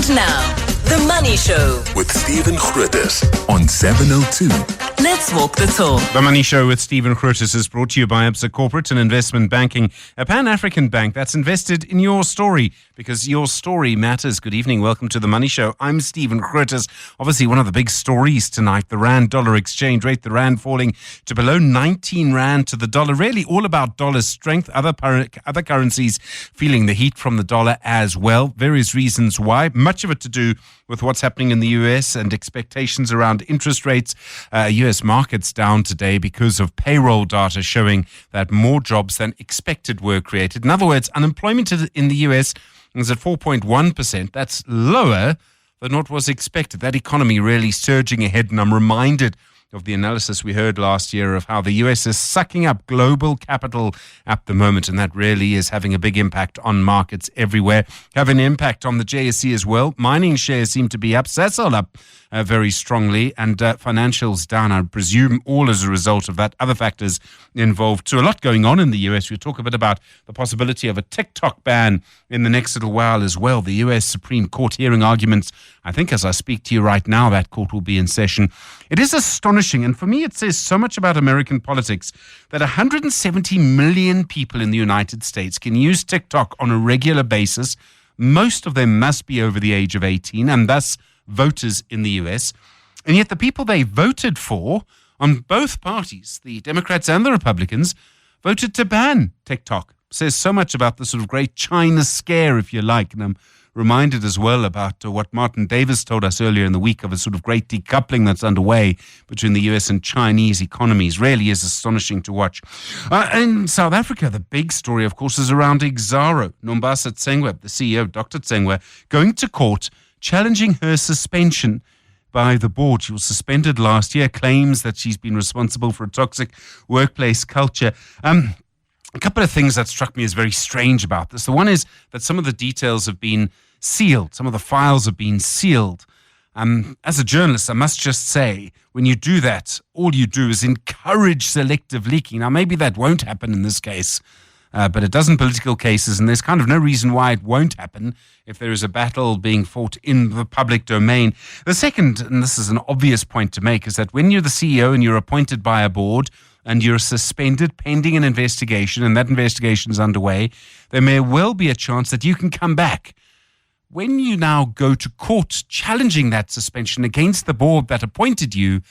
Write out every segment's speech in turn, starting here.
And now, The Money Show with Stephen Grootes on 702. Let's walk the talk. The Money Show with Stephen Grootes is brought to you by Absa Corporate and Investment Banking, a Pan-African bank that's invested in your story because your story matters. Good evening. Welcome to The Money Show. I'm Stephen Grootes. Obviously, one of the big stories tonight, the Rand-dollar exchange rate, the Rand falling to below 19 Rand to the dollar. Really all about dollar strength. Other currencies feeling the heat from the dollar as well. Various reasons why. Much of it to do with what's happening in the US and expectations around interest rates. US markets down today because of payroll data showing that more jobs than expected were created. In other words, unemployment in the US is at 4.1%. That's lower than what was expected. That economy really surging ahead, and I'm reminded of the analysis we heard last year of how the US is sucking up global capital at the moment, and that really is having a big impact on markets everywhere, having an impact on the JSE as well. Mining shares seem to be up, Sasol up very strongly, and financials down, I presume, all as a result of that. Other factors involved too. A lot going on in the US. We'll talk a bit about the possibility of a TikTok ban in the next little while as well. The US Supreme Court hearing arguments. I think as I speak to you right now, that court will be in session. It is astonishing, and for me it says so much about American politics that 170 million people in the United States can use TikTok on a regular basis. Most of them must be over the age of 18 and thus voters in the US. And yet the people they voted for on both parties, the Democrats and the Republicans, voted to ban TikTok. Says so much about the sort of great China scare, if you like. And I'm reminded as well about what Martin Davis told us earlier in the week of a sort of great decoupling that's underway between the US and Chinese economies. Really is astonishing to watch. In South Africa, the big story, of course, is around Exxaro. Nombasa Tsengwa, the CEO, Dr. Tsengwa, going to court challenging her suspension by the board. She was suspended last year, claims that she's been responsible for a toxic workplace culture. A couple of things that struck me as very strange about this. The one is that some of the details have been sealed. Some of the files have been sealed. As a journalist, I must just say, when you do that, all you do is encourage selective leaking. Now, maybe that won't happen in this case, but it does in political cases, and there's kind of no reason why it won't happen if there is a battle being fought in the public domain. The second, and this is an obvious point to make, is that when you're the CEO and you're appointed by a board and you're suspended pending an investigation, and that investigation is underway, there may well be a chance that you can come back. When you now go to court challenging that suspension against the board that appointed you,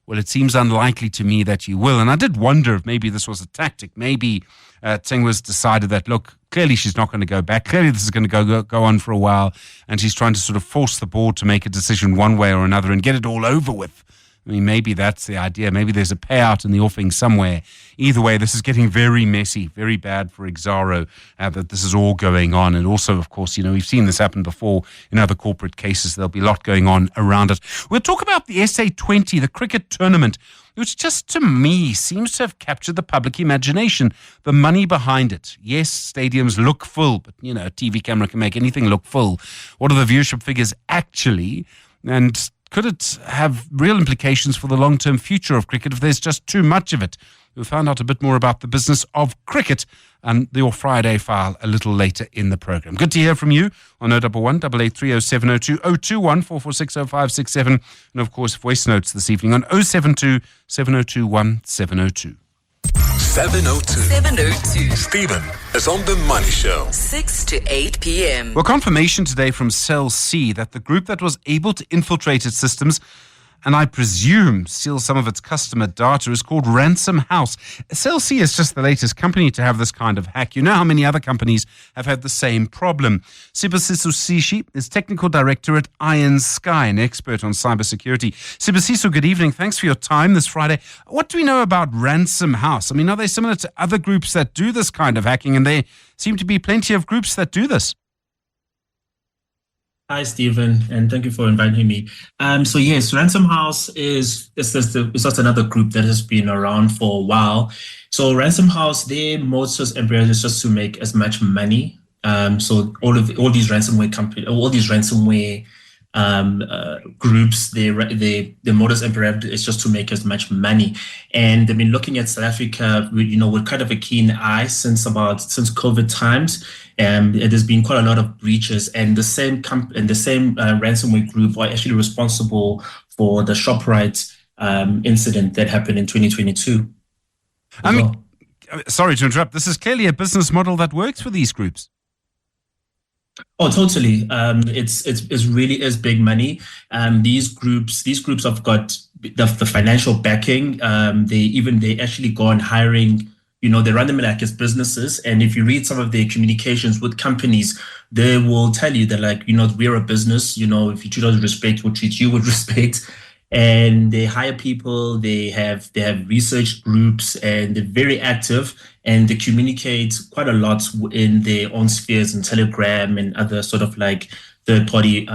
well, it seems unlikely to me that you will. And I did wonder if maybe this was a tactic. Maybe Tsengwa's decided that, look, clearly she's not going to go back. Clearly this is going to go on for a while. And she's trying to sort of force the board to make a decision one way or another and get it all over with. I mean, maybe that's the idea. Maybe there's a payout in the offing somewhere. Either way, this is getting very messy, very bad for Exxaro that this is all going on. And also, of course, we've seen this happen before in other corporate cases. There'll be a lot going on around it. We'll talk about the SA20, the cricket tournament, which just to me seems to have captured the public imagination, the money behind it. Yes, stadiums look full, but, a TV camera can make anything look full. What are the viewership figures actually? And could it have real implications for the long-term future of cricket if there's just too much of it? We'll find out a bit more about the business of cricket and your Friday file a little later in the program. Good to hear from you on 011 883 0702 021 446 0567, and of course voice notes this evening on 072 702 1702. 702. Stephen is on The Money Show. 6 to 8 p.m. Well, confirmation today from Cell C that the group that was able to infiltrate its systems and I presume steal some of its customer data is called RansomHouse. Cell C is just the latest company to have this kind of hack. You know how many other companies have had the same problem. Sibusiso Sishi is Technical Director at Iron Sky, an expert on cybersecurity. Sibusiso, good evening. Thanks for your time this Friday. What do we know about RansomHouse? I mean, are they similar to other groups that do this kind of hacking? And there seem to be plenty of groups that do this. Hi, Stephen, and thank you for inviting me. So yes, RansomHouse is just another group that has been around for a while. So RansomHouse, their modus operandi is just to make as much money. So all these ransomware companies, all these ransomware groups. The modus operandi is just to make as much money, and they've been looking at South Africa, with kind of a keen eye since COVID times. There's been quite a lot of breaches, and the same ransomware group are actually responsible for the ShopRite incident that happened in 2022. Sorry to interrupt. This is clearly a business model that works for these groups. Oh, totally. It's really is big money. These groups have got the financial backing. They actually go on hiring. They run them like as businesses. And if you read some of their communications with companies, they will tell you that, like, we're a business. If you treat us with respect, we'll treat you with respect. And they hire people. They have research groups, and they're very active. And they communicate quite a lot in their own spheres, in Telegram and other sort of like third-party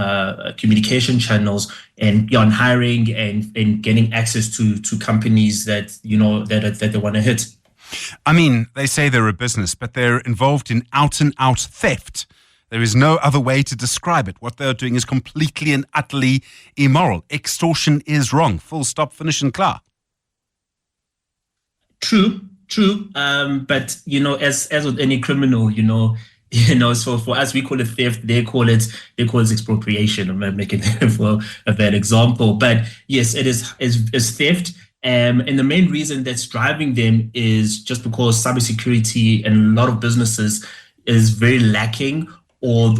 communication channels, and on hiring and getting access to companies that that they want to hit. I mean, they say they're a business, but they're involved in out-and-out theft. There is no other way to describe it. What they're doing is completely and utterly immoral. Extortion is wrong. Full stop, finish and clear. True. But as with any criminal, so for us we call it theft. They call it expropriation. I'm making it for a bad example, but yes, it is theft. And the main reason that's driving them is just because cybersecurity and a lot of businesses is very lacking, or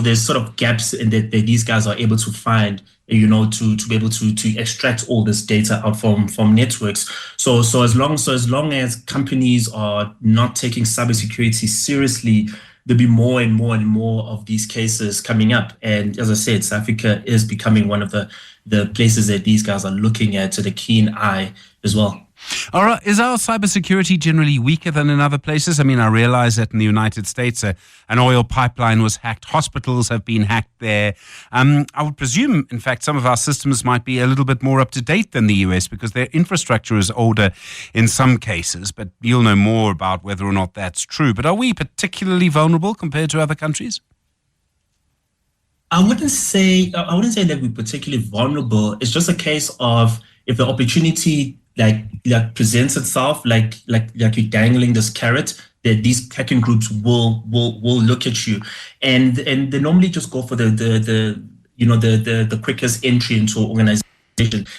there's sort of gaps in that these guys are able to find, to be able to extract all this data out from networks. So as long as companies are not taking cybersecurity seriously, there'll be more and more and more of these cases coming up. And as I said, South Africa is becoming one of the places that these guys are looking at with a keen eye as well. All right. Is our cybersecurity generally weaker than in other places? I mean, I realize that in the United States, an oil pipeline was hacked. Hospitals have been hacked there. I would presume, in fact, some of our systems might be a little bit more up to date than the US because their infrastructure is older in some cases. But you'll know more about whether or not that's true. But are we particularly vulnerable compared to other countries? I wouldn't say that we're particularly vulnerable. It's just a case of if the opportunity like presents itself, like you're dangling this carrot, that these hacking groups will look at you, and they normally just go for the quickest entry into an organization.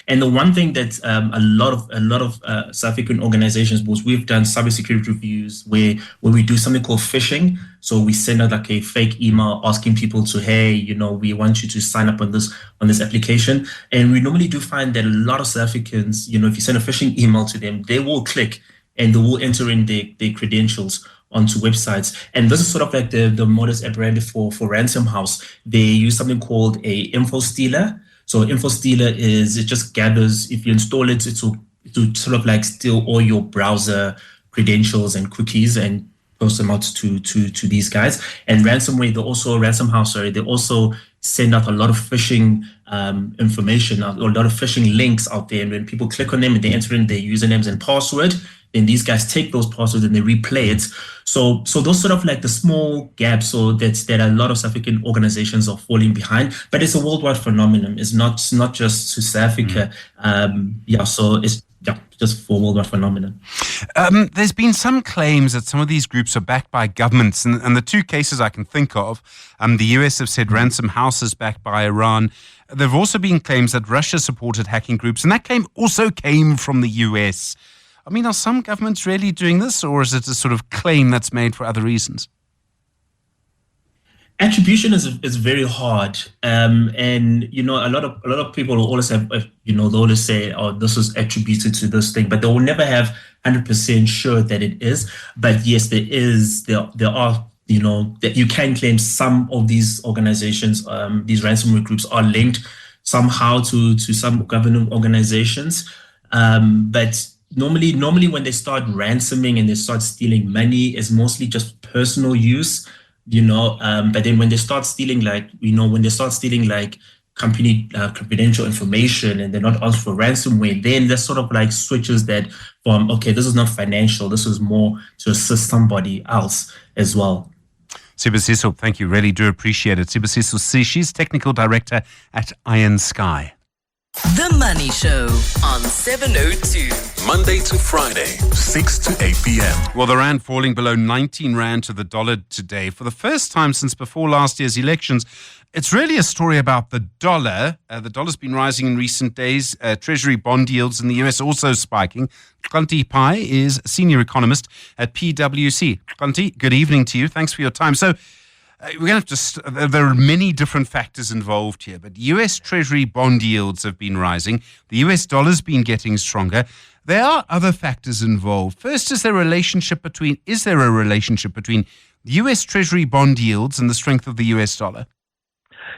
And the one thing that a lot of South African organizations, because we've done cybersecurity reviews where we do something called phishing. So we send out like a fake email asking people to, hey, we want you to sign up on this application. And we normally do find that a lot of South Africans, if you send a phishing email to them, they will click and they will enter in their credentials onto websites. And this is sort of like the modus operandi for RansomHouse. They use something called a info stealer. So info stealer it just gathers, if you install it, it will sort of like steal all your browser credentials and cookies and post them out to these guys. And RansomHouse, they also send out a lot of phishing information, or a lot of phishing links out there. And when people click on them and they enter in their usernames and password, then these guys take those passwords and they replay it. So those sort of like the small gaps, so that a lot of South African organizations are falling behind. But it's a worldwide phenomenon. It's not just to South Africa. So it's just for worldwide phenomenon. There's been some claims that some of these groups are backed by governments, and the two cases I can think of, the US have said RansomHouse is backed by Iran. There have also been claims that Russia supported hacking groups, and that claim also came from the US. I mean, are some governments really doing this, or is it a sort of claim that's made for other reasons? Attribution is very hard, and a lot of people will always have they'll always say, oh, this is attributed to this thing, but they will never have 100% sure that it is. But yes, there are that you can claim some of these organizations, these ransomware groups are linked somehow to some government organizations, but normally when they start ransoming and they start stealing money, it's mostly just personal use. But then when they start stealing company confidential information and they're not asked for ransomware, then that sort of like switches that from, okay, this is not financial, this is more to assist somebody else as well. Sibusiso, thank you. Really do appreciate it. Sibusiso, she's Technical Director at Iron Sky. The Money Show on 702. Monday to Friday, 6 to 8 p.m. Well, the rand falling below 19 rand to the dollar today for the first time since before last year's elections. It's really a story about the dollar. The dollar's been rising in recent days. Treasury bond yields in the US also spiking. Kanti Pai is senior economist at PwC. Kanti, good evening to you. Thanks for your time. So we're going to have to. There are many different factors involved here, but US Treasury bond yields have been rising. The US dollar's been getting stronger. There are other factors involved. First, is there a relationship between US Treasury bond yields and the strength of the US dollar?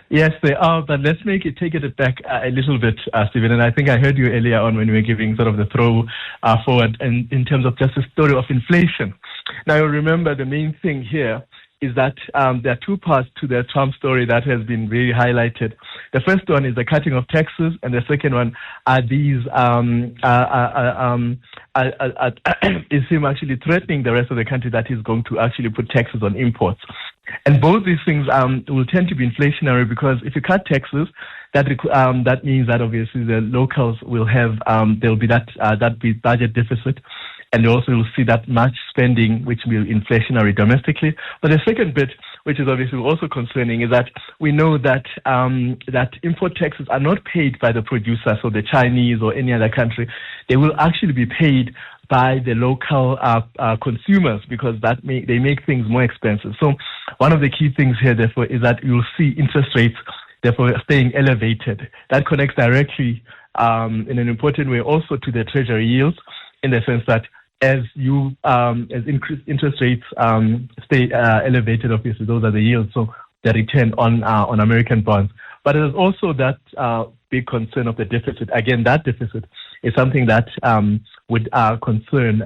Yes, they are, but let's take it back a little bit, Stephen. And I think I heard you earlier on when we were giving sort of the throw forward and in terms of just the story of inflation. Now, remember, the main thing here is that there are two parts to the Trump story that has been really highlighted. The first one is the cutting of taxes, and the second one are these is him actually threatening the rest of the country that he's going to actually put taxes on imports. And both these things will tend to be inflationary, because if you cut taxes, that means that obviously the locals will have there'll be that be budget deficit. And you also will see that much spending, which will be inflationary domestically. But the second bit, which is obviously also concerning, is that we know that that import taxes are not paid by the producer, so the Chinese or any other country. They will actually be paid by the local consumers, because they make things more expensive. So one of the key things here, therefore, is that you'll see interest rates, therefore, staying elevated. That connects directly in an important way also to the treasury yields, in the sense that as increased interest rates stay elevated, obviously those are the yields, so the return on American bonds. But there's also that big concern of the deficit. Again, that deficit is something that would concern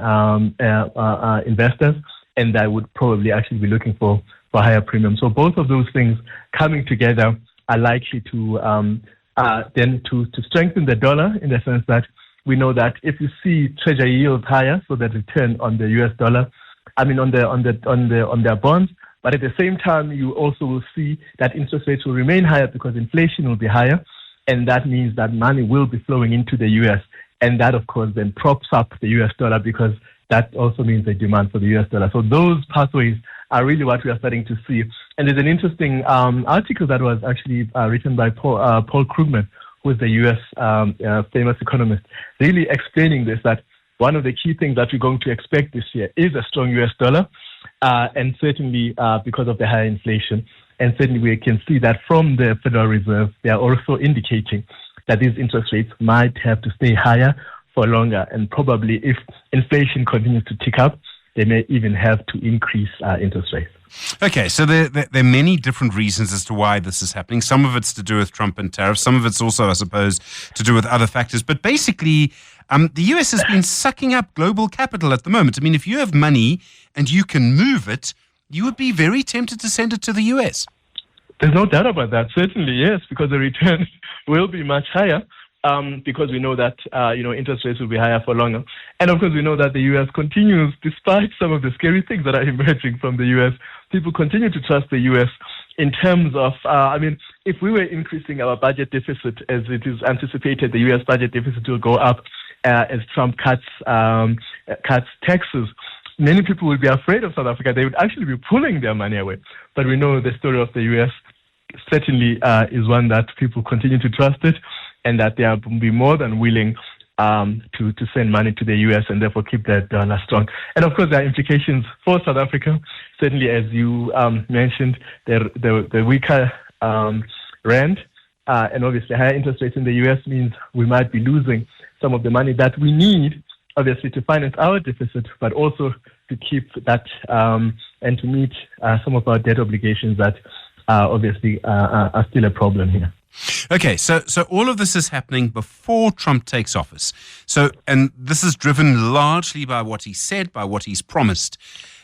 investors, and that would probably actually be looking for higher premiums. So both of those things coming together are likely to then to strengthen the dollar, in the sense that we know that if you see treasury yields higher, so that return on the US dollar, on their bonds, but at the same time, you also will see that interest rates will remain higher because inflation will be higher, and that means that money will be flowing into the US, and that, of course, then props up the US dollar, because that also means the demand for the US dollar. So those pathways are really what we are starting to see. And there's an interesting article that was actually written by Paul Krugman, who is the US famous economist, really explaining this, that one of the key things that we're going to expect this year is a strong US dollar, and certainly because of the higher inflation. And certainly we can see that from the Federal Reserve, they are also indicating that these interest rates might have to stay higher for longer. And probably if inflation continues to tick up, they may even have to increase interest rates. Okay, so there are many different reasons as to why this is happening. Some of it's to do with Trump and tariffs. Some of it's also, I suppose, to do with other factors. But basically, the US has been sucking up global capital at the moment. I mean, if you have money and you can move it, you would be very tempted to send it to the US. There's no doubt about that. Certainly, yes, because the return will be much higher. Because we know that interest rates will be higher for longer. And of course, we know that the U.S. continues, despite some of the scary things that are emerging from the U.S., people continue to trust the U.S. in terms of, if we were increasing our budget deficit, as it is anticipated, the U.S. budget deficit will go up as Trump cuts taxes. Many people will be afraid of South Africa. They would actually be pulling their money away. But we know the story of the U.S. certainly is one that people continue to trust it, and that they will be more than willing to send money to the U.S. and therefore keep that dollar strong. And of course, there are implications for South Africa. Certainly, as you mentioned, the weaker rand and obviously higher interest rates in the U.S. means we might be losing some of the money that we need, obviously, to finance our deficit, but also to keep that and to meet some of our debt obligations that obviously are still a problem here. Okay, so all of this is happening before Trump takes office. And this is driven largely by what he said, by what he's promised.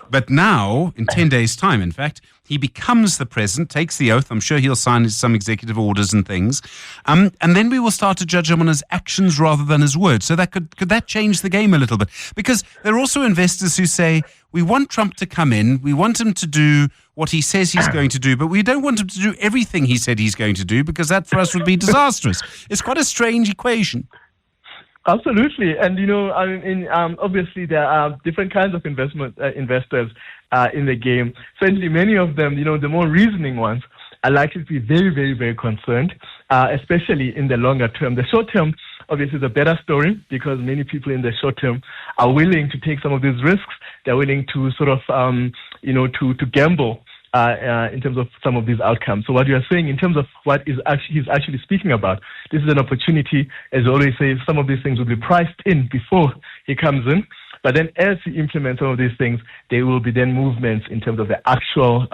But now, in 10 days' time, in fact, he becomes the president, takes the oath. I'm sure he'll sign some executive orders and things. And then we will start to judge him on his actions rather than his words. So that could that change the game a little bit? Because there are also investors who say, we want Trump to come in, we want him to do what he says he's going to do, but we don't want him to do everything he said he's going to do, because that for us would be disastrous. It's quite a strange equation. Absolutely. And, obviously there are different kinds of investors in the game. Certainly many of them, the more reasoning ones, are likely to be very, very, very concerned, especially in the longer term. The short term, obviously, is a better story, because many people in the short term are willing to take some of these risks. They're willing to sort of, to gamble in terms of some of these outcomes. So what you are saying in terms of what he's actually speaking about, this is an opportunity. As I always say, some of these things will be priced in before he comes in. But then as he implements some of these things, there will be then movements in terms of the actual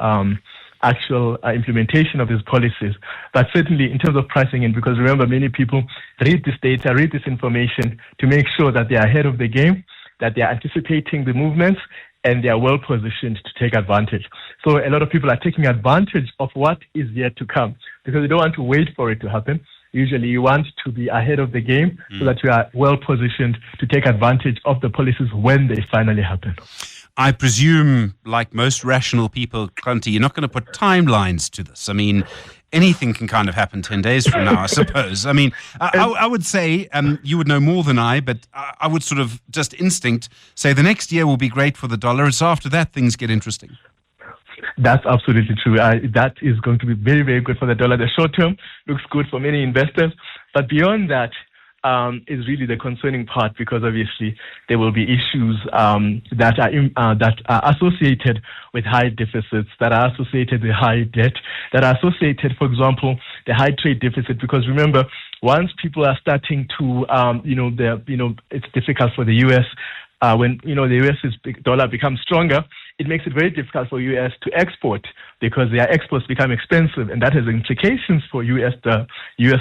implementation of these policies. But certainly in terms of pricing in, because remember, many people read this data, read this information to make sure that they are ahead of the game, that they are anticipating the movements, and they are well positioned to take advantage. So a lot of people are taking advantage of what is yet to come, because they don't want to wait for it to happen. Usually you want to be ahead of the game so that you are well positioned to take advantage of the policies when they finally happen. I presume, like most rational people, Kranti, you're not going to put timelines to this. I mean, anything can kind of happen 10 days from now, I suppose. I mean, I would say, you would know more than I, but I would sort of just instinct say the next year will be great for the dollar. It's after that things get interesting. That's absolutely true. That is going to be very, very good for the dollar. The short term looks good for many investors. But beyond that, is really the concerning part, because obviously there will be issues that are associated with high deficits, that are associated with high debt, that are associated, for example, the high trade deficit. Because remember, once people are starting to, it's difficult for the U.S. When the U.S.'s dollar becomes stronger, it makes it very difficult for U.S. to export, because their exports become expensive, and that has implications for U.S.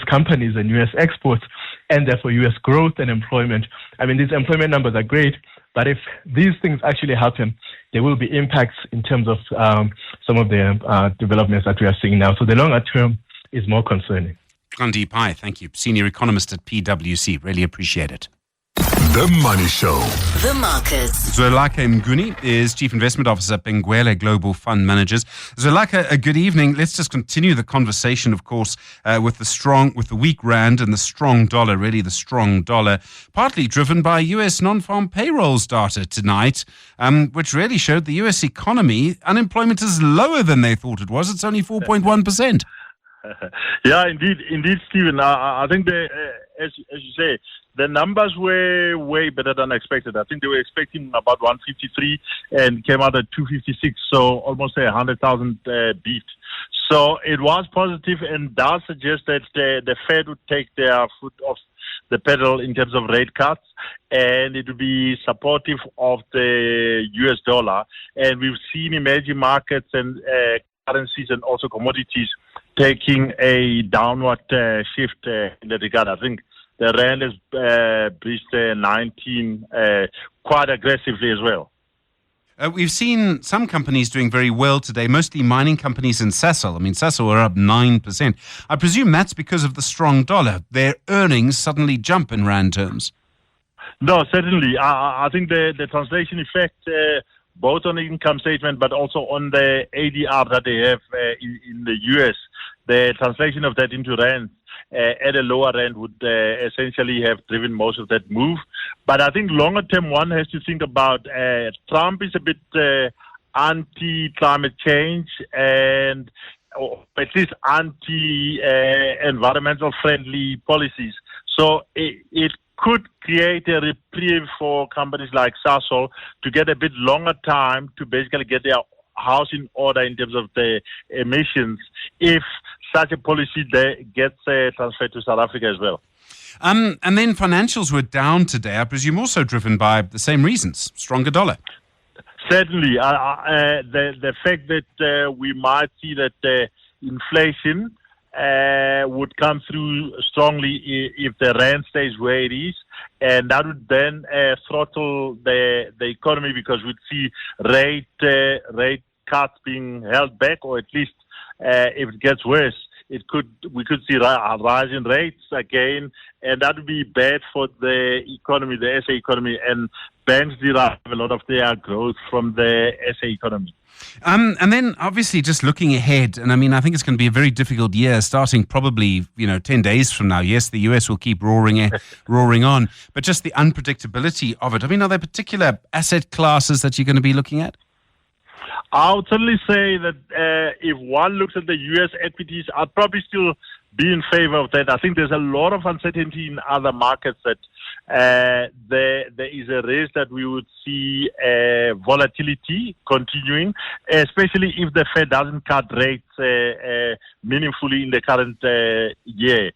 companies and U.S. exports, and therefore U.S. growth and employment. I mean, these employment numbers are great, but if these things actually happen, there will be impacts in terms of some of the developments that we are seeing now. So the longer term is more concerning. Gandhi Pai, thank you. Senior economist at PwC. Really appreciate it. The Money Show. The markets. Zwelakhe Mguni is Chief Investment Officer at Benguela Global Fund Managers. Zwelakhe, a good evening. Let's just continue the conversation, of course, with the weak rand and the strong dollar, really the strong dollar, partly driven by U.S. non-farm payrolls data tonight, which really showed the U.S. economy, unemployment is lower than they thought it was. It's only 4.1%. Yeah, indeed, Stephen. I think as you say, the numbers were way better than expected. I think they were expecting about 153 and came out at 256, so almost 100,000 beat. So it was positive and does suggest that the Fed would take their foot off the pedal in terms of rate cuts, and it would be supportive of the US dollar. And we've seen emerging markets and currencies and also commodities taking a downward shift in that regard. I think the rand has breached 19 quite aggressively as well. We've seen some companies doing very well today, mostly mining companies in Sasol. I mean, Sasol are up 9%. I presume that's because of the strong dollar. Their earnings suddenly jump in rand terms. No, certainly. I think the translation effect, both on the income statement but also on the ADR that they have in the US, the translation of that into rand at a lower end would essentially have driven most of that move. But I think longer term, one has to think about Trump is a bit anti-climate change and or at least anti-environmental friendly policies. So it could create a reprieve for companies like Sasol to get a bit longer time to basically get their house in order in terms of the emissions if such a policy gets transferred to South Africa as well. And then financials were down today, I presume also driven by the same reasons, stronger dollar. Certainly. The fact that we might see that inflation would come through strongly if the rand stays where it is, and that would then throttle the economy because we'd see rate cuts being held back, or at least if it gets worse, we could see a rise in rates again, and that would be bad for the economy, the SA economy, and banks derive a lot of their growth from the SA economy. And then obviously just looking ahead, and I mean, I think it's going to be a very difficult year starting probably, 10 days from now. Yes, the US will keep roaring on, but just the unpredictability of it. I mean, are there particular asset classes that you're going to be looking at? I would certainly say that if one looks at the U.S. equities, I'd probably still be in favor of that. I think there's a lot of uncertainty in other markets that there is a risk that we would see volatility continuing, especially if the Fed doesn't cut rates meaningfully in the current year.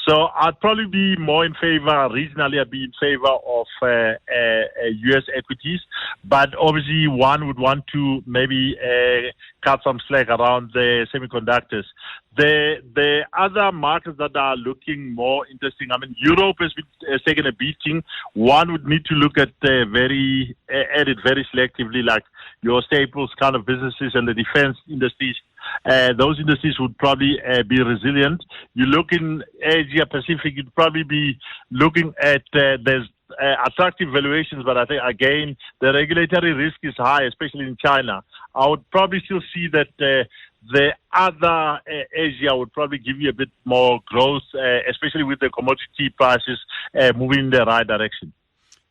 So I'd probably be more in favor, regionally I'd be in favor of U.S. equities, but obviously one would want to maybe cut some slack around the semiconductors. The other markets that are looking more interesting, I mean, Europe has taken a beating. One would need to look at it very selectively, like your staples kind of businesses and the defense industries. Those industries would probably be resilient. You look in Asia Pacific, you'd probably be looking at there's attractive valuations, but I think again the regulatory risk is high, especially in China. I would probably still see that the other Asia would probably give you a bit more growth, especially with the commodity prices moving in the right direction.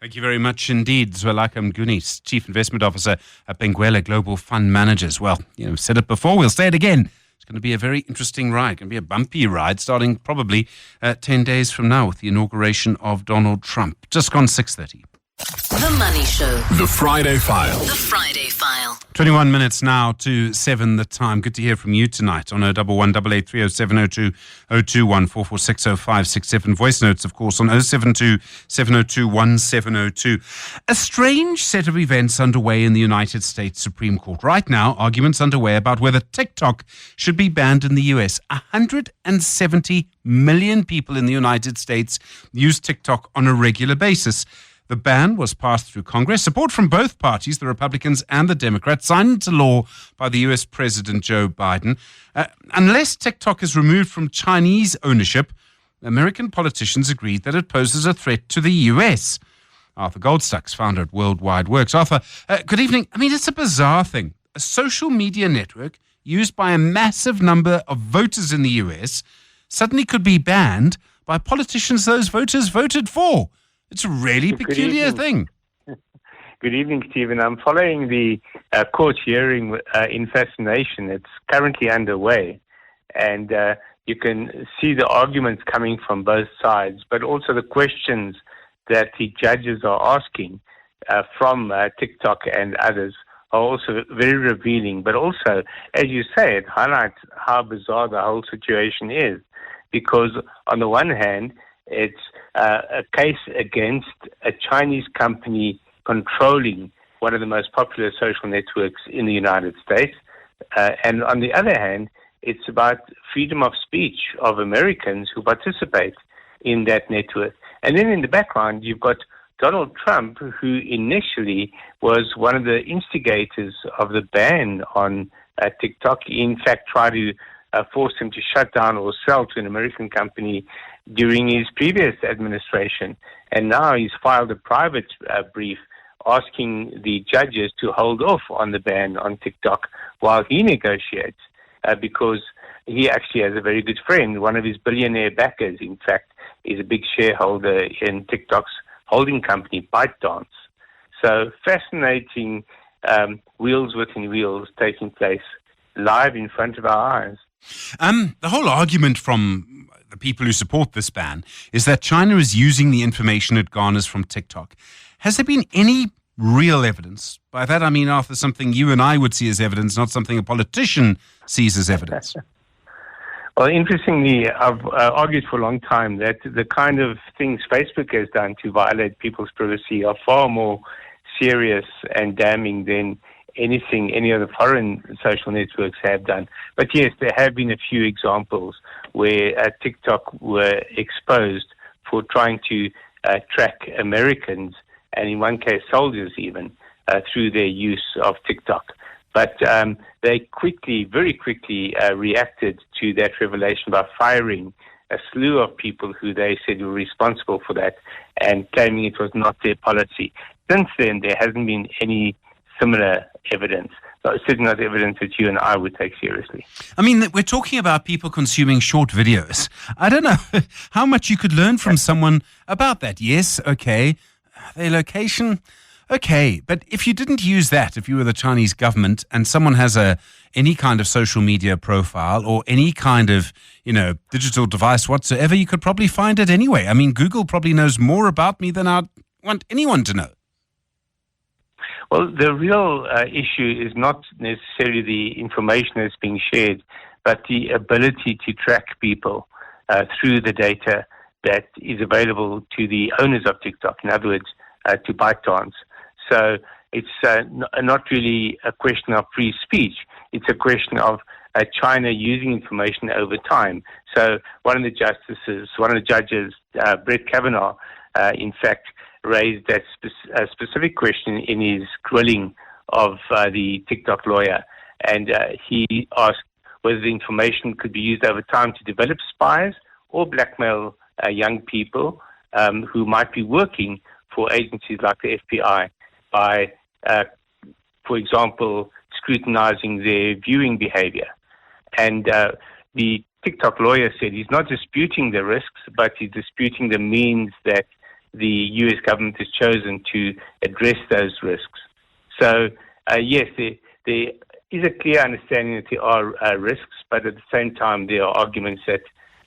Thank you very much indeed. Zwelaka Mguni, Chief Investment Officer at Benguela Global Fund Managers. Well, we've said it before, we'll say it again. It's going to be a very interesting ride. Going to be a bumpy ride starting probably 10 days from now with the inauguration of Donald Trump. Just gone 6:30. The Money Show. The Friday File. The Friday File. 21 minutes now to 7 the time. Good to hear from you tonight on 011 883 0702 021 4460567. Voice notes, of course, on 072 702 1702. A strange set of events underway in the United States Supreme Court. Right now, arguments underway about whether TikTok should be banned in the US. 170 million people in the United States use TikTok on a regular basis. The ban was passed through Congress. Support from both parties, the Republicans and the Democrats, signed into law by the U.S. President Joe Biden. Unless TikTok is removed from Chinese ownership, American politicians agreed that it poses a threat to the U.S. Arthur Goldstuck's founder at Worldwide Works. Arthur, good evening. I mean, it's a bizarre thing. A social media network used by a massive number of voters in the U.S. suddenly could be banned by politicians those voters voted for. It's a really peculiar thing. Good evening, Stephen. I'm following the court hearing in fascination. It's currently underway, and you can see the arguments coming from both sides, but also the questions that the judges are asking from TikTok and others are also very revealing. But also, as you say, it highlights how bizarre the whole situation is, because on the one hand, it's a case against a Chinese company controlling one of the most popular social networks in the United States. And on the other hand, it's about freedom of speech of Americans who participate in that network. And then in the background, you've got Donald Trump, who initially was one of the instigators of the ban on TikTok. He, in fact, tried to force him to shut down or sell to an American company during his previous administration. And now he's filed a private brief asking the judges to hold off on the ban on TikTok while he negotiates, because he actually has a very good friend. One of his billionaire backers, in fact, is a big shareholder in TikTok's holding company, ByteDance. So fascinating wheels within wheels taking place live in front of our eyes. The whole argument from the people who support this ban is that China is using the information it garners from TikTok. Has there been any real evidence? By that I mean, Arthur, something you and I would see as evidence, not something a politician sees as evidence. Well, interestingly, I've argued for a long time that the kind of things Facebook has done to violate people's privacy are far more serious and damning than anything any of the foreign social networks have done. But yes, there have been a few examples where TikTok were exposed for trying to track Americans, and in one case soldiers even, through their use of TikTok. But they very quickly reacted to that revelation by firing a slew of people who they said were responsible for that and claiming it was not their policy. Since then, there hasn't been any similar evidence. Certainly not evidence that you and I would take seriously. I mean, we're talking about people consuming short videos. I don't know how much you could learn from someone about that. Yes, okay. Their location, okay. But if you didn't use that, if you were the Chinese government and someone has any kind of social media profile or any kind of, digital device whatsoever, you could probably find it anyway. I mean, Google probably knows more about me than I'd want anyone to know. Well, the real issue is not necessarily the information that's being shared, but the ability to track people through the data that is available to the owners of TikTok, in other words, to ByteDance. So it's not really a question of free speech. It's a question of China using information over time. So one of the judges, Brett Kavanaugh, in fact, raised that specific question in his grilling of the TikTok lawyer. And he asked whether the information could be used over time to develop spies or blackmail young people who might be working for agencies like the FBI by, for example, scrutinizing their viewing behavior. And the TikTok lawyer said he's not disputing the risks, but he's disputing the means that the U.S. government has chosen to address those risks. So, yes, there is a clear understanding that there are risks, but at the same time, there are arguments that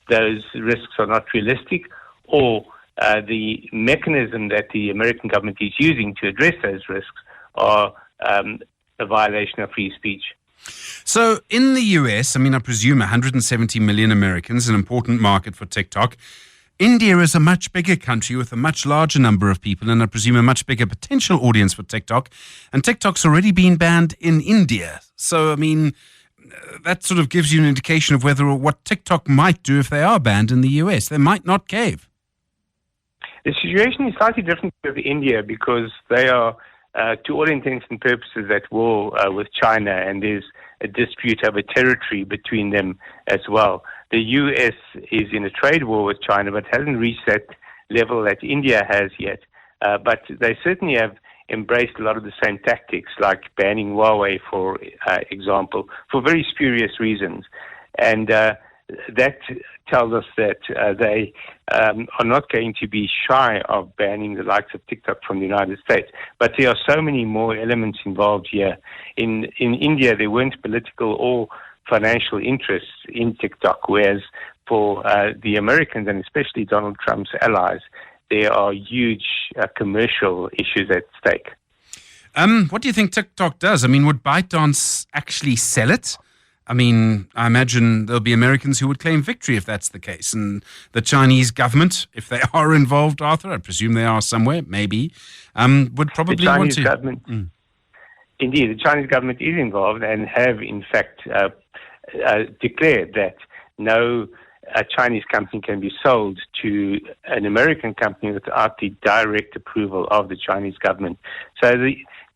those risks are not realistic, or the mechanism that the American government is using to address those risks are a violation of free speech. So in the US, I presume 170 million Americans, an important market for TikTok. India is a much bigger country with a much larger number of people and I presume a much bigger potential audience for TikTok. And TikTok's already been banned in India. So, that sort of gives you an indication of what TikTok might do if they are banned in the US. They might not cave. The situation is slightly different with India because they are, to all intents and purposes, at war with China, and there's a dispute over territory between them as well. The U.S. is in a trade war with China, but hasn't reached that level that India has yet. But they certainly have embraced a lot of the same tactics, like banning Huawei, for example, for very spurious reasons. And that tells us that they are not going to be shy of banning the likes of TikTok from the United States. But there are so many more elements involved here. In India, there weren't political or financial interests in TikTok, whereas for the Americans, and especially Donald Trump's allies, there are huge commercial issues at stake. What do you think TikTok does? Would ByteDance actually sell it? I imagine there'll be Americans who would claim victory if that's the case. And the Chinese government, if they are involved, Arthur, I presume they are somewhere, maybe, would probably want to... Government, Indeed, the Chinese government is involved and have, in fact, declared that no Chinese company can be sold to an American company without the direct approval of the Chinese government. So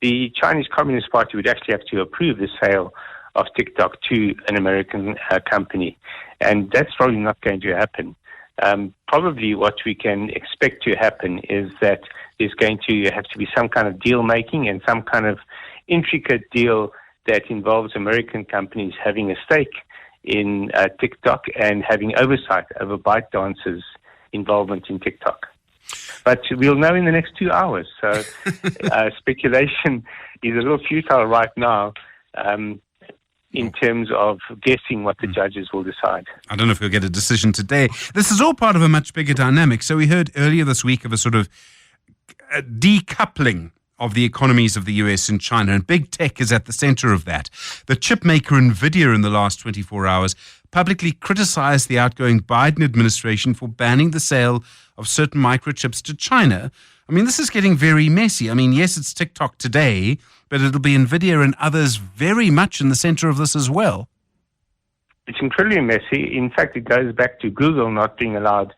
the Chinese Communist Party would actually have to approve the sale of TikTok to an American company. And that's probably not going to happen. Probably what we can expect to happen is that there's going to have to be some kind of deal making and some kind of intricate deal that involves American companies having a stake in TikTok and having oversight over ByteDance's involvement in TikTok. But we'll know in the next 2 hours. So speculation is a little futile right now in terms of guessing what the judges will decide. I don't know if we'll get a decision today. This is all part of a much bigger dynamic. So we heard earlier this week of a sort of decoupling of the economies of the US and China, and big tech is at the center of that. The chip maker NVIDIA in the last 24 hours publicly criticized the outgoing Biden administration for banning the sale of certain microchips to China. This is getting very messy. Yes, it's TikTok today, but it'll be NVIDIA and others very much in the center of this as well. It's incredibly messy. In fact, it goes back to Google not being allowed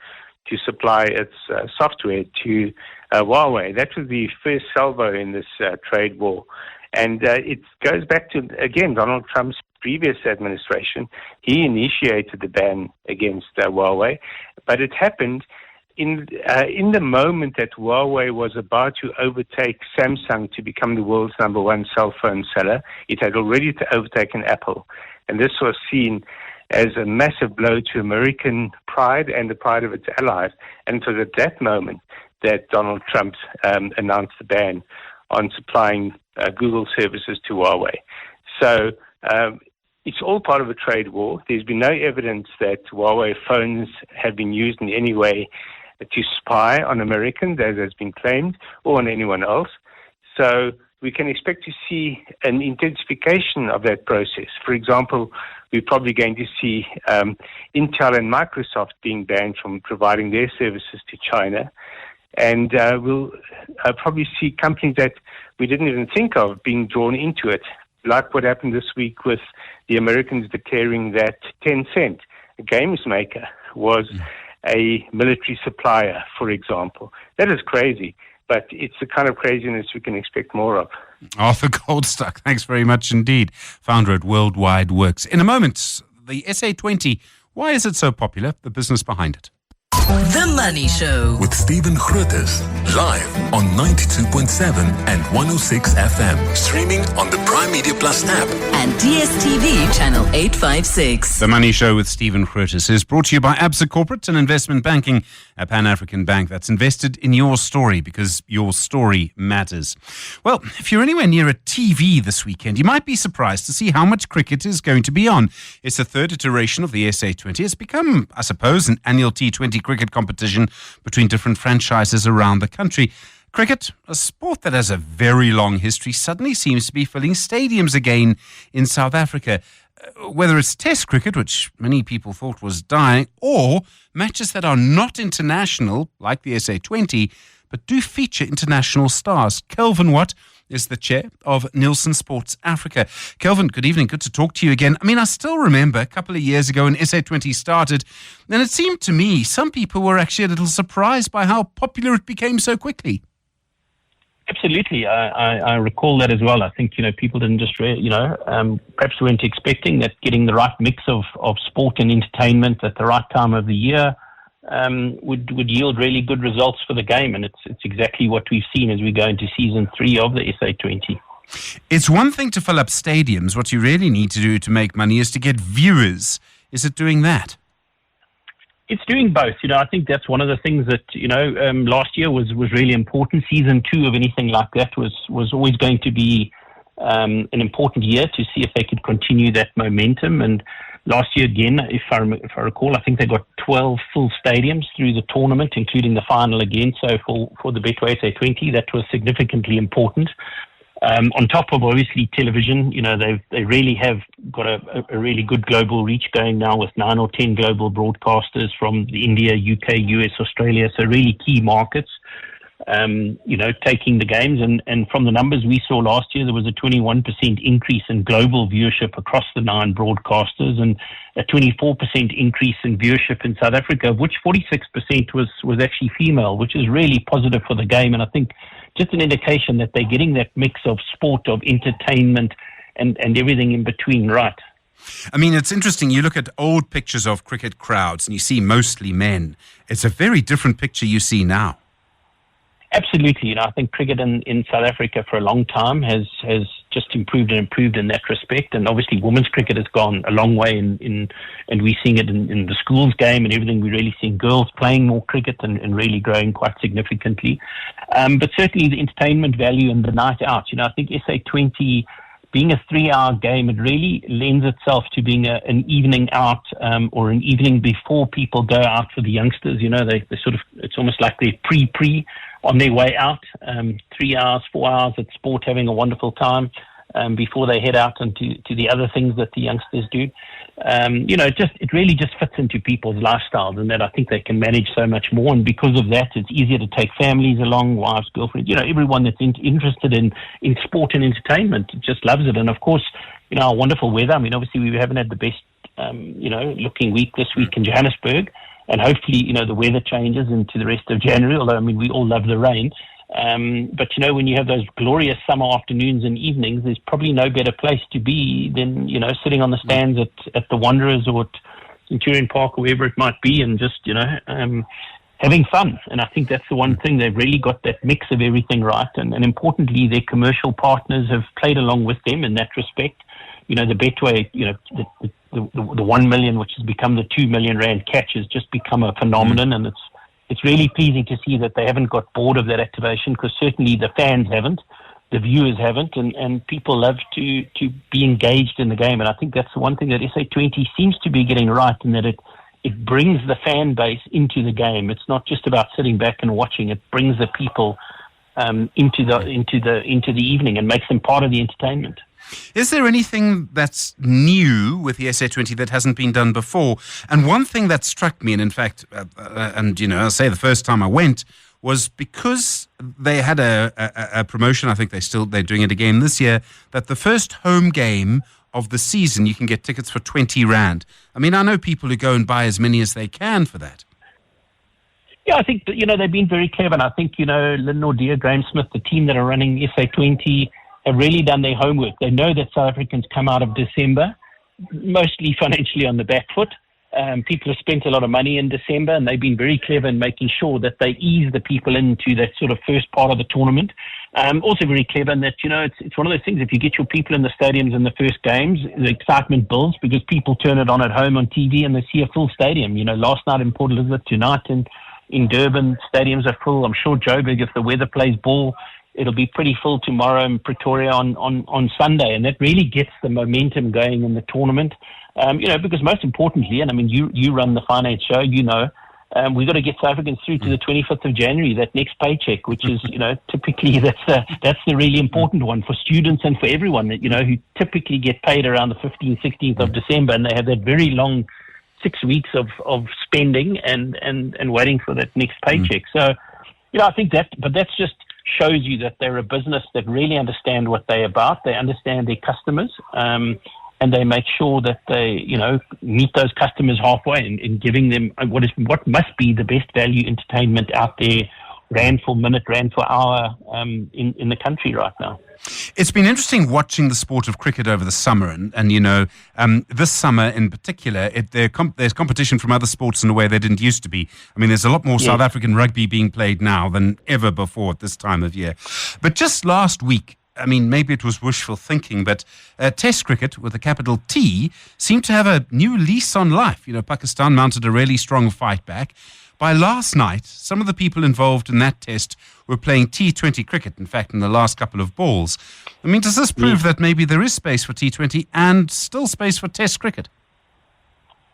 to supply its software to Huawei. That was the first salvo in this trade war. And it goes back to, again, Donald Trump's previous administration. He initiated the ban against Huawei, but it happened in the moment that Huawei was about to overtake Samsung to become the world's number one cell phone seller. It had already overtaken Apple. And this was seen as a massive blow to American pride and the pride of its allies. And it was at that moment that Donald Trump announced the ban on supplying Google services to Huawei. So it's all part of a trade war. There's been no evidence that Huawei phones have been used in any way to spy on Americans, as has been claimed, or on anyone else. So we can expect to see an intensification of that process. For example, we're probably going to see Intel and Microsoft being banned from providing their services to China. And we'll probably see companies that we didn't even think of being drawn into it, like what happened this week with the Americans declaring that Tencent, a games maker, was a military supplier, for example. That is crazy, but it's the kind of craziness we can expect more of. Arthur Goldstock, thanks very much indeed. Founder at Worldwide Works. In a moment, the SA20, why is it so popular? The business behind it. The Money Show. With Stephen Grootes, live on 92.7 and 106 FM. Streaming on the Prime Media Plus app. And DSTV channel 856. The Money Show with Stephen Grootes is brought to you by Absa Corporate and Investment Banking, a Pan-African bank that's invested in your story because your story matters. Well, if you're anywhere near a TV this weekend, you might be surprised to see how much cricket is going to be on. It's the third iteration of the SA20. It's become, I suppose, an annual T20 cricket competition between different franchises around the country. Cricket, a sport that has a very long history, suddenly seems to be filling stadiums again in South Africa. Whether it's Test cricket, which many people thought was dying, or matches that are not international, like the SA20, but do feature international stars. Kelvin Watt is the chair of Nielsen Sports Africa. Kelvin, good evening. Good to talk to you again. I mean, I still remember a couple of years ago when SA20 started, and it seemed to me some people were actually a little surprised by how popular it became so quickly. Absolutely. I recall that as well. I think, people didn't just, perhaps weren't expecting that getting the right mix of sport and entertainment at the right time of the year would yield really good results for the game. And it's exactly what we've seen as we go into season 3 of the SA20. It's one thing to fill up stadiums. What you really need to do to make money is to get viewers. Is it doing that? It's doing both. I think that's one of the things that, last year was really important. Season 2 of anything like that was always going to be an important year to see if they could continue that momentum. And last year, again, if I recall, I think they got 12 full stadiums through the tournament, including the final again. So for the Betway SA20, that was significantly important. On top of obviously television, they really have got a really good global reach going now with 9 or 10 global broadcasters from India, UK, US, Australia. So really key markets, taking the games. And from the numbers we saw last year, there was a 21% increase in global viewership across the 9 broadcasters and a 24% increase in viewership in South Africa, of which 46% was actually female, which is really positive for the game. And I think just an indication that they're getting that mix of sport, of entertainment, and everything in between right. I mean, it's interesting. You look at old pictures of cricket crowds and you see mostly men. It's a very different picture you see now. Absolutely. I think cricket in South Africa for a long time has just improved in that respect. And obviously women's cricket has gone a long way and we're seeing it in the schools game and everything. We're really seeing girls playing more cricket and really growing quite significantly. But certainly the entertainment value and the night out, I think SA20 being a 3-hour game, it really lends itself to being an evening out or an evening before people go out for the youngsters. They sort of, it's almost like they're pre on their way out, 3 hours, 4 hours at sport, having a wonderful time before they head out into the other things that the youngsters do. It really just fits into people's lifestyles, and that I think they can manage so much more. And because of that, it's easier to take families along, wives, girlfriends, everyone that's interested in sport and entertainment just loves it. And of course, our wonderful weather. I mean, obviously we haven't had the best, looking week this week in Johannesburg. And hopefully, the weather changes into the rest of January, although, I mean, we all love the rain. But, when you have those glorious summer afternoons and evenings, there's probably no better place to be than, sitting on the stands at the Wanderers or at Centurion Park or wherever it might be and just, having fun. And I think that's the one thing. They've really got that mix of everything right. And importantly, their commercial partners have played along with them in that respect. The Betway, the 1 million, which has become the 2 million rand catch, has just become a phenomenon. And it's really pleasing to see that they haven't got bored of that activation, because certainly the fans haven't, the viewers haven't, and people love to be engaged in the game. And I think that's the one thing that SA20 seems to be getting right, in that it brings the fan base into the game. It's not just about sitting back and watching. It brings the people into the evening and makes them part of the entertainment. Is there anything that's new with the SA20 that hasn't been done before? And one thing that struck me, and in fact, I'll say the first time I went, was because they had a promotion, I think they're doing it again this year, that the first home game of the season, you can get tickets for 20 Rand. I mean, I know people who go and buy as many as they can for that. Yeah, I think that, they've been very clever. And I think, Lynn Nordia, Graham Smith, the team that are running SA20, have really done their homework. They know that South Africans come out of December mostly financially on the back foot. People have spent a lot of money in December, and they've been very clever in making sure that they ease the people into that sort of first part of the tournament. Also very clever in that, it's one of those things, if you get your people in the stadiums in the first games, the excitement builds because people turn it on at home on TV and they see a full stadium. Last night in Port Elizabeth, tonight in Durban, stadiums are full. I'm sure Joburg, if the weather plays ball, it'll be pretty full tomorrow in Pretoria on Sunday, and that really gets the momentum going in the tournament. Because most importantly, and I mean, you run the finance show, we've got to get South Africans through to the 25th of January, that next paycheck, which is, typically that's the really important one for students and for everyone, who typically get paid around the 15th, 16th of December, and they have that very long 6 weeks of spending and waiting for that next paycheck. So, I think that's just shows you that they're a business that really understand what they're about. They understand their customers, and they make sure that they, meet those customers halfway in giving them what must be the best value entertainment out there, rand for minute, rand for hour, in the country right now. It's been interesting watching the sport of cricket over the summer, and this summer in particular, there's competition from other sports in a way there didn't used to be. I mean, there's a lot more South African rugby being played now than ever before at this time of year. But just last week, I mean, maybe it was wishful thinking, but Test cricket with a capital T seemed to have a new lease on life. Pakistan mounted a really strong fight back. By last night, some of the people involved in that test were playing T20 cricket, in fact, in the last couple of balls. I mean, does this prove that maybe there is space for T20 and still space for Test cricket?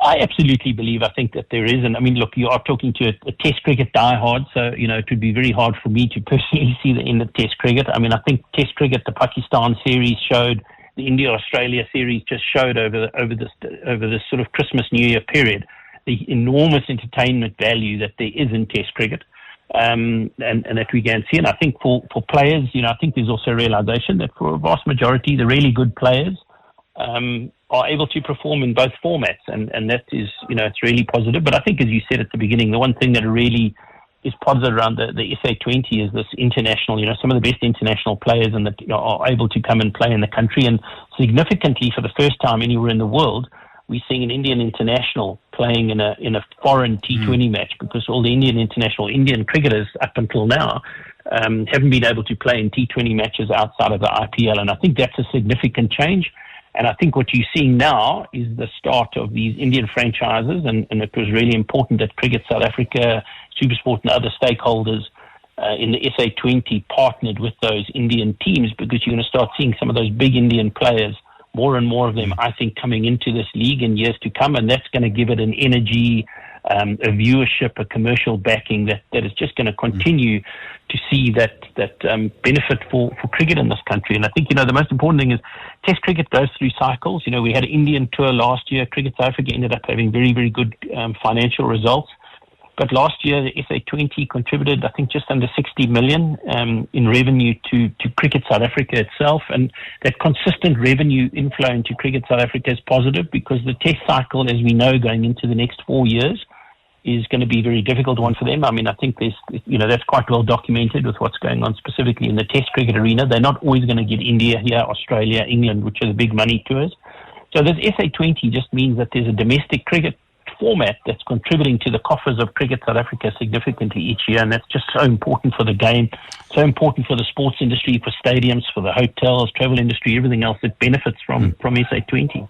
I absolutely believe, I think that there is. And I mean, look, you are talking to a Test cricket diehard, so, it would be very hard for me to personally see the end of Test cricket. I mean, I think Test cricket, the Pakistan series showed, the India-Australia series just showed over this sort of Christmas-New Year period, the enormous entertainment value that there is in Test cricket, and that we can see. And I think for players, I think there's also a realization that for a vast majority, the really good players are able to perform in both formats, and that is, it's really positive. But I think, as you said at the beginning, the one thing that really is positive around the SA20 is this international, some of the best international players and that are able to come and play in the country. And significantly, for the first time anywhere in the world, we're seeing an Indian international playing in a foreign T20 match, because all the Indian cricketers up until now haven't been able to play in T20 matches outside of the IPL. And I think that's a significant change. And I think what you're seeing now is the start of these Indian franchises, and it was really important that Cricket South Africa, SuperSport and other stakeholders in the SA20 partnered with those Indian teams, because you're going to start seeing some of those big Indian players, more and more of them, I think, coming into this league in years to come, and that's going to give it an energy, a viewership, a commercial backing that is just going to continue to see that benefit for cricket in this country. And I think, the most important thing is Test cricket goes through cycles. We had an Indian tour last year. Cricket South Africa ended up having very, very good financial results. But last year, the SA20 contributed, I think, just under 60 million in revenue to Cricket South Africa itself. And that consistent revenue inflow into Cricket South Africa is positive, because the test cycle, as we know, going into the next 4 years, is going to be a very difficult one for them. I mean, I think that's quite well documented with what's going on specifically in the Test cricket arena. They're not always going to get India here, Australia, England, which are the big money tours. So this SA20 just means that there's a domestic cricket format that's contributing to the coffers of Cricket South Africa significantly each year, and that's just so important for the game, so important for the sports industry, for stadiums, for the hotels, travel industry, everything else that benefits from SA20.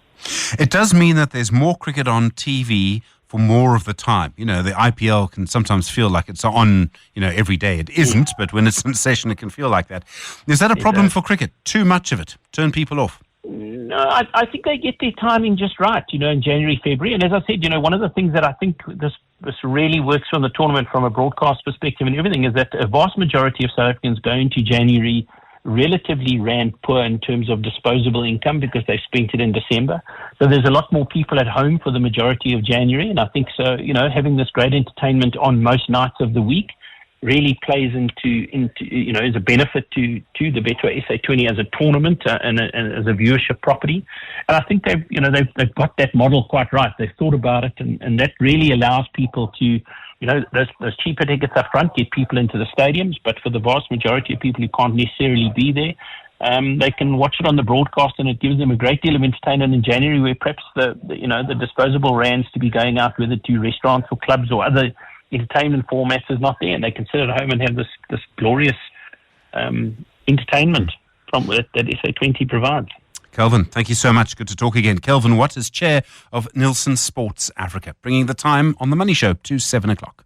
It does mean that there's more cricket on TV for more of the time. The IPL can sometimes feel like it's on, every day. It isn't, but when it's in session, it can feel like that. Is that a problem for cricket? Too much of it? Turn people off? No, I think they get their timing just right, in January, February. And as I said, one of the things that I think this really works from the tournament from a broadcast perspective and everything is that a vast majority of South Africans go into January relatively rand poor in terms of disposable income because they spent it in December. So there's a lot more people at home for the majority of January. And I think so, having this great entertainment on most nights of the week really plays into as a benefit to the Betway SA20 as a tournament and as a viewership property. And I think they've got that model quite right. They've thought about it, and that really allows people to, those cheaper tickets up front get people into the stadiums, but for the vast majority of people who can't necessarily be there, they can watch it on the broadcast, and it gives them a great deal of entertainment in January, where perhaps the disposable rands to be going out, whether to restaurants or clubs or other entertainment formats, is not there, and they can sit at home and have this glorious entertainment from that SA20 provides. Kelvin, thank you so much. Good to talk again. Kelvin Watt is chair of Nielsen Sports Africa, bringing the time on The Money Show to 7 o'clock.